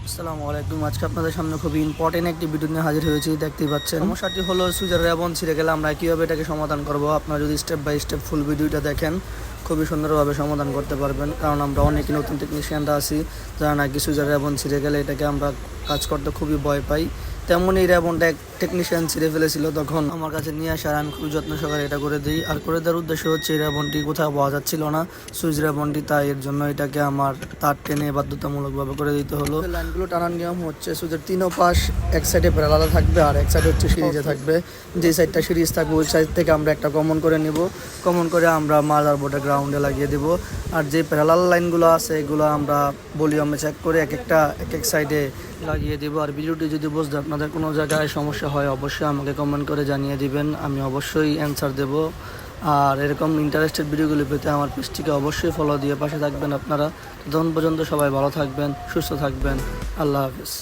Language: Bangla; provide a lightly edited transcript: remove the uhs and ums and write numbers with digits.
আসসালামু আলাইকুম। আজকে আপনাদের সামনে খুবই ইম্পর্টেন্ট একটি ভিডিও নিয়ে হাজির হয়েছি। দেখতেই পাচ্ছেন, সমস্যাটি হলো সুইচের রেবন ছিঁড়ে গেলে আমরা কীভাবে এটাকে সমাধান করব। আপনারা যদি স্টেপ বাই স্টেপ ফুল ভিডিওটা দেখেন খুবই সুন্দরভাবে সমাধান করতে পারবেন, কারণ আমরা অনেক নতুন টেকনিশিয়ানরা আছি যারা নাকি সুইচের রেবন ছিঁড়ে গেলে এটাকে আমরা কাজ করতে খুবই ভয় পাই। তেমনই এই রেবনটা এক টেকনিশিয়ান ছিঁড়ে ফেলেছিল, তখন আমার কাছে নিয়ে আসার আমি খুব যত্ন সহকারে এটা করে দিই। আর করে দেওয়ার উদ্দেশ্য হচ্ছে এই রেবনটি কোথাও পাওয়া যাচ্ছিল না, সুইচ রেবনটি, তাই এর জন্য এটাকে আমার তার টেনে বাধ্যতামূলকভাবে করে দিতে হলো। লাইনগুলো টানার নিয়ম হচ্ছে সুইচের তিনও পাশ এক সাইডে প্যারালাল থাকবে আর এক সাইড হচ্ছে সিরিজে থাকবে। যে সাইডটা সিরিজ থাকবে ওই সাইড থেকে আমরা একটা কমন করে নিব, কমন করে আমরা মাদার বোর্ডে গ্রাউন্ডে লাগিয়ে দেব। আর যে প্যারালাল লাইনগুলো আছে এগুলো আমরা ভলিউমে চেক করে এক এক সাইডে লাগিয়ে দেবো। আর ভিডিওটি যদি বুঝতে আপনাদের কোনো জায়গায় সমস্যা হয় অবশ্যই আমাকে কমেন্ট করে জানিয়ে দিবেন, আমি অবশ্যই অ্যান্সার দেব। আর এরকম ইন্টারেস্টেড ভিডিওগুলি পেতে আমার পেজটিকে অবশ্যই ফলো দিয়ে পাশে থাকবেন আপনারা। ততক্ষণ পর্যন্ত সবাই ভালো থাকবেন, সুস্থ থাকবেন। আল্লাহ হাফিজ।